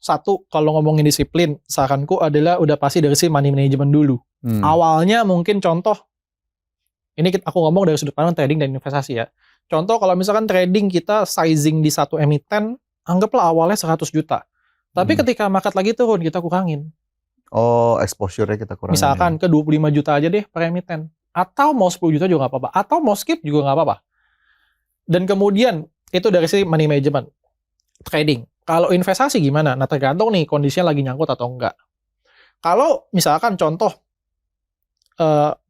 satu, kalau ngomongin disiplin, saranku adalah udah pasti dari si money management dulu. Awalnya mungkin contoh, ini aku ngomong dari sudut pandang trading dan investasi ya. Contoh kalau misalkan trading kita sizing di satu emiten, anggaplah awalnya 100 juta. Tapi ketika market lagi turun, kita kurangin. Oh, exposure-nya kita kurangin. Misalkan ke 25 juta aja deh per emiten. Atau mau 10 juta juga nggak apa-apa. Atau mau skip juga nggak apa-apa. Dan kemudian, itu dari si money management. Trading. Kalau investasi gimana? Nah tergantung nih kondisinya lagi nyangkut atau enggak. Kalau misalkan contoh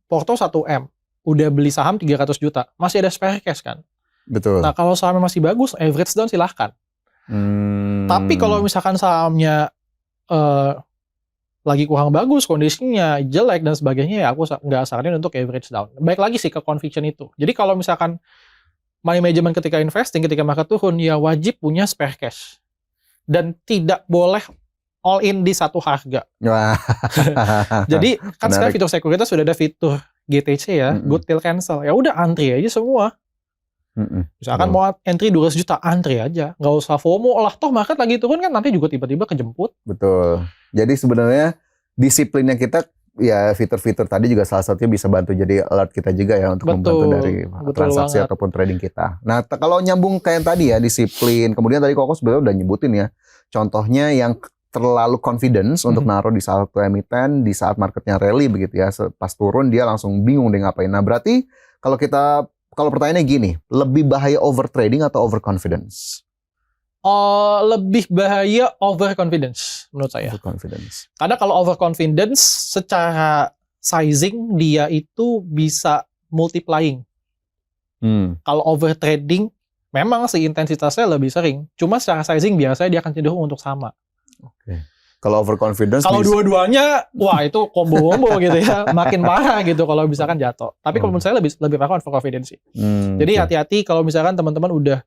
Porto 1M udah beli saham 300 juta, masih ada spare cash kan? Betul. Nah kalau sahamnya masih bagus, average down silahkan. Tapi kalau misalkan sahamnya lagi kurang bagus, kondisinya jelek dan sebagainya, ya aku nggak saranin untuk average down. Baik lagi sih ke conviction itu. Jadi kalau misalkan money management ketika investing, ketika market turun, ya wajib punya spare cash. Dan tidak boleh all in di satu harga. Jadi kan sekarang fitur sekuritas sudah ada fitur GTC ya, good till cancel. Ya udah antri aja semua. Misalkan mau entry 200 juta, antri aja. Nggak usah FOMO lah, toh market lagi turun kan nanti juga tiba-tiba kejemput. Betul. Jadi sebenarnya disiplinnya kita, ya fitur-fitur tadi juga salah satunya bisa bantu jadi alert kita juga ya untuk membantu dari transaksi ataupun trading kita. Nah kalau nyambung kayak tadi ya disiplin, kemudian tadi Koko sebenarnya udah nyebutin ya, contohnya yang terlalu confidence untuk naruh di satu emiten di saat marketnya rally begitu ya, pas turun dia langsung bingung deh ngapain. Nah berarti kalau pertanyaannya gini, lebih bahaya over trading atau over confidence? Lebih bahaya overconfidence menurut saya. Overconfidence. Karena kalau overconfidence secara sizing dia itu bisa multiplying. Kalau overtrading memang sih intensitasnya lebih sering. Cuma secara sizing biasanya dia akan cenderung untuk sama. Oke. Kalau overconfidence, kalau dua-duanya, wah itu combo-combo gitu ya, makin parah gitu kalau misalkan jatuh. Tapi kalau menurut saya lebih parah overconfidence sih. Jadi hati-hati kalau misalkan teman-teman udah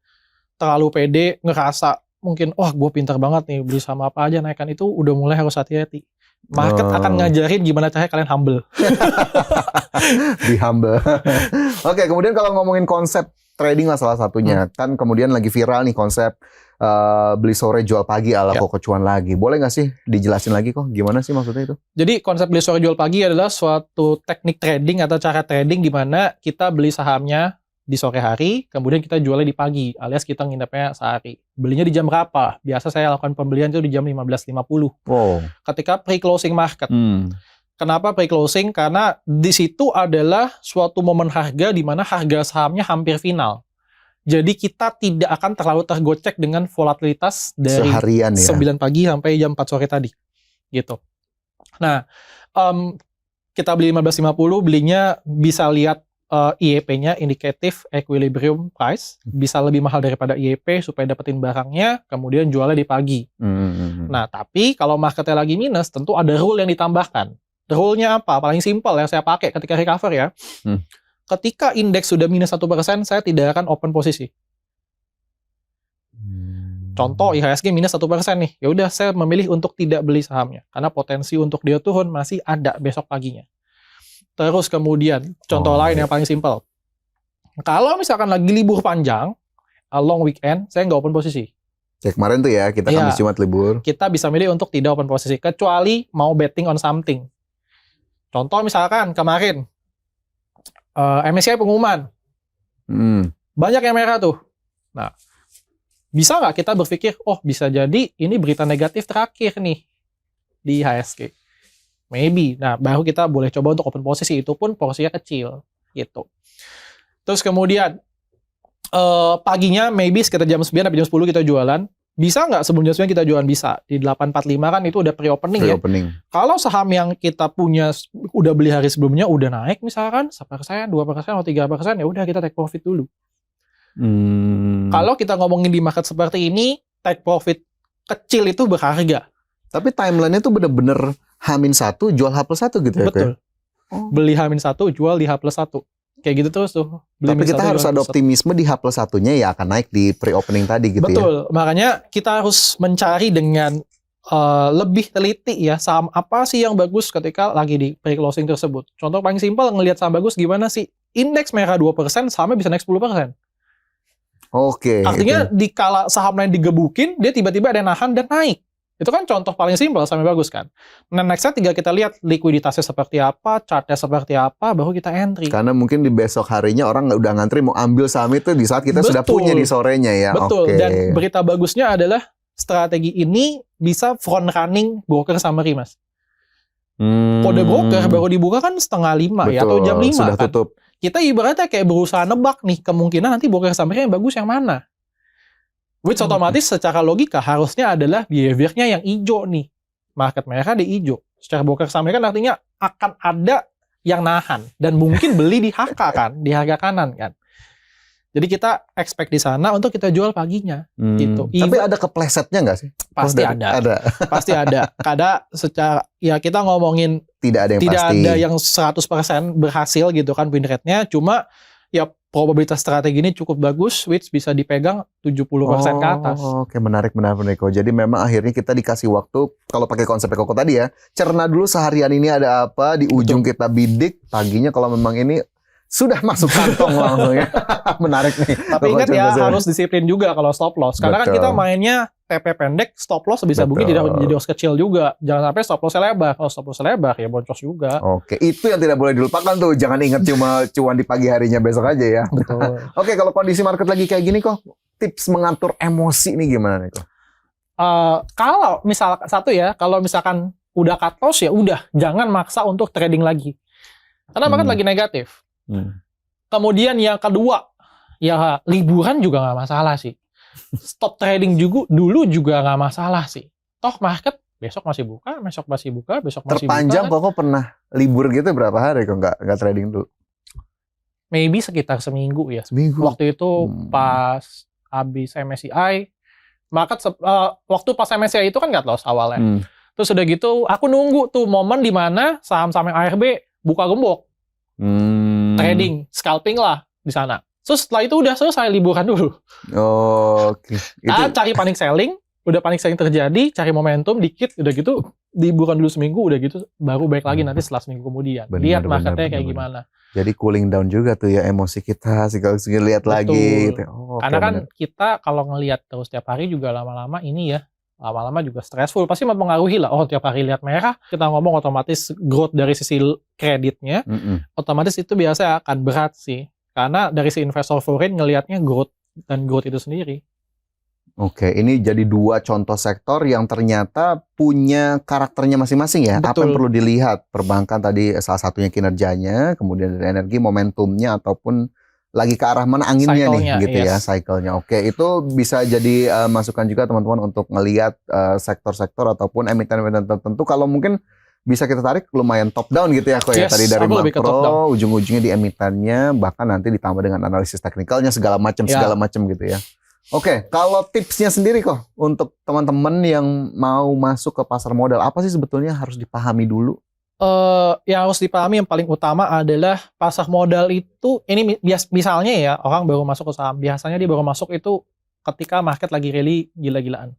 terlalu pede, ngerasa mungkin, wah gue pintar banget nih, beli saham apa aja naikkan, itu udah mulai harus hati-hati. Market akan ngajarin gimana caranya kalian humble. Be humble. Oke, kemudian kalau ngomongin konsep trading lah salah satunya, kan kemudian lagi viral nih konsep beli sore jual pagi ala Koko Cuan lagi. Boleh nggak sih dijelasin lagi kok, gimana sih maksudnya itu? Jadi konsep beli sore jual pagi adalah suatu teknik trading atau cara trading di mana kita beli sahamnya di sore hari, kemudian kita jualnya di pagi, alias kita nginepnya sehari. Belinya di jam berapa? Biasa saya lakukan pembelian itu di jam 15.50. Wow. Ketika pre-closing market. Kenapa pre-closing? Karena di situ adalah suatu momen harga di mana harga sahamnya hampir final. Jadi kita tidak akan terlalu tergocek dengan volatilitas dari seharian, 9 pagi sampai jam 4 sore tadi. Gitu. Nah, kita beli 15.50, belinya bisa lihat IEP-nya, Indicative Equilibrium Price, bisa lebih mahal daripada IEP supaya dapetin barangnya, kemudian jualnya di pagi. Nah, tapi kalau marketnya lagi minus, tentu ada rule yang ditambahkan. Rule-nya apa? Paling simpel yang saya pakai ketika recover ya. Ketika indeks sudah minus 1%, saya tidak akan open posisi. Contoh IHSG minus 1% nih, ya udah saya memilih untuk tidak beli sahamnya, karena potensi untuk dia turun masih ada besok paginya. Terus kemudian, contoh lain yang paling simpel. Kalau misalkan lagi libur panjang, long weekend, saya nggak open posisi. Ya kemarin tuh ya, kita Kamis Jumat libur. Kita bisa milih untuk tidak open posisi, kecuali mau betting on something. Contoh misalkan kemarin, MSCI pengumuman. Banyak yang merah tuh. Nah, bisa nggak kita berpikir, oh bisa jadi ini berita negatif terakhir nih di IHSG. Maybe. Nah, baru kita boleh coba untuk open posisi, itu pun porsinya kecil gitu. Terus kemudian paginya maybe sekitar jam 9 sampai jam 10 kita jualan. Bisa nggak sebelum jam 9 kita jualan? Bisa. Di 8.45 kan itu udah pre-opening ya. Kalau saham yang kita punya udah beli hari sebelumnya udah naik misalkan 1%, 2%, atau 3%, ya udah kita take profit dulu. Kalau kita ngomongin di market seperti ini, take profit kecil itu berharga. Tapi timeline-nya tuh bener-bener H-1 jual H+1 gitu ya? Betul. Beli H-1 jual di H+1. Kayak gitu terus tuh. Tapi kita harus ada optimisme di H+1-nya ya akan naik di pre-opening tadi gitu. Betul. Makanya kita harus mencari dengan lebih teliti ya, saham apa sih yang bagus ketika lagi di pre-closing tersebut. Contoh paling simpel, ngelihat saham bagus gimana sih? Indeks merah 2%, sahamnya bisa naik 10%. Oke. Artinya di kala saham lain digebukin, dia tiba-tiba ada nahan dan naik. Itu kan contoh paling simpel sampai bagus kan. Nah, nextnya tinggal kita lihat likuiditasnya seperti apa, chartnya seperti apa, baru kita entry. Karena mungkin di besok harinya orang udah ngantri mau ambil saham itu di saat kita sudah punya di sorenya ya. Betul. Oke. Dan berita bagusnya adalah strategi ini bisa front running broker summary, Mas. Kode broker baru dibuka kan 4:30 ya, atau jam 5 sudah kan. tutup. Kita ibaratnya kayak berusaha nebak nih, kemungkinan nanti broker summary yang bagus yang mana. Which otomatis secara logika harusnya adalah behavior-nya yang hijau nih. Market merah di hijau. Secara broker summary kan artinya akan ada yang nahan. Dan mungkin beli di HK kan, di harga kanan kan. Jadi kita expect di sana untuk kita jual paginya gitu. Tapi ada keplesetnya nggak sih? Pasti ada. Pasti ada. Kadang secara ya kita ngomongin tidak ada yang tidak pasti. ada yang 100% berhasil gitu kan win rate-nya. Cuma ya probabilitas strategi ini cukup bagus, which bisa dipegang 70% ke atas. Oke, menarik Ko. Jadi memang akhirnya kita dikasih waktu, kalau pakai konsep Koko tadi ya, cerna dulu seharian ini ada apa, di ujung kita bidik, paginya kalau memang ini sudah masuk kantong langsung ya. Menarik nih. Tapi ingat ya, harus disiplin juga kalau stop loss. Karena kan kita mainnya TP pendek, stop loss sebisa mungkin jadi os kecil juga. Jangan sampai stop lossnya lebar. Kalau stop lossnya lebar ya boncos juga. Oke, itu yang tidak boleh dilupakan tuh. Jangan ingat cuma cuan di pagi harinya besok aja ya. Betul. Oke, kalau kondisi market lagi kayak gini kok, tips mengatur emosi nih gimana nih kok? Kalau misalkan satu ya, kalau misalkan udah cut loss ya udah, jangan maksa untuk trading lagi. Karena market lagi negatif. Kemudian yang kedua, ya liburan juga nggak masalah sih. Stop trading dulu juga nggak masalah sih. Toh market besok masih buka, besok masih buka, besok masih terpanjang buka. Terpanjang kok pernah libur gitu berapa hari kok nggak trading dulu? Maybe sekitar seminggu ya. Seminggu. Waktu itu pas habis MSCI, market waktu pas MSCI itu kan nggak loss awalnya. Terus udah gitu, aku nunggu tuh momen di mana saham-saham yang ARB buka gembok. Trading, scalping lah di sana. Terus setelah itu udah selesai liburan dulu. Oke. Cari panic selling, udah panic selling terjadi, cari momentum dikit, udah gitu liburan dulu seminggu, udah gitu baru baik lagi nanti setelah seminggu kemudian. Lihat marketnya kayak gimana. Jadi cooling down juga tuh ya emosi kita, sekali lihat lagi. Gitu. Karena kan kita kalau ngelihat terus tiap hari juga lama-lama ini ya, lama-lama juga stressful, pasti mempengaruhi lah. Oh, tiap hari lihat merah, kita ngomong otomatis growth dari sisi kreditnya, otomatis itu biasa akan berat sih. Karena dari si investor foreign ngelihatnya growth dan growth itu sendiri. Oke, ini jadi dua contoh sektor yang ternyata punya karakternya masing-masing ya. Betul. Apa yang perlu dilihat? Perbankan tadi salah satunya kinerjanya, kemudian dari energi momentumnya ataupun lagi ke arah mana anginnya nih gitu ya, cycle-nya. Oke, itu bisa jadi masukan juga teman-teman untuk ngelihat sektor-sektor ataupun emiten-emiten tertentu. Kalau mungkin bisa kita tarik lumayan top down gitu ya kok ya. Tadi dari makro, ujung-ujungnya di emitennya, bahkan nanti ditambah dengan analisis teknikalnya segala macam gitu ya. Oke, kalau tipsnya sendiri kok untuk teman-teman yang mau masuk ke pasar modal, apa sih sebetulnya harus dipahami dulu? Yang harus dipahami yang paling utama adalah pasar modal itu, ini misalnya ya orang baru masuk ke saham, biasanya dia baru masuk itu ketika market lagi rally gila-gilaan.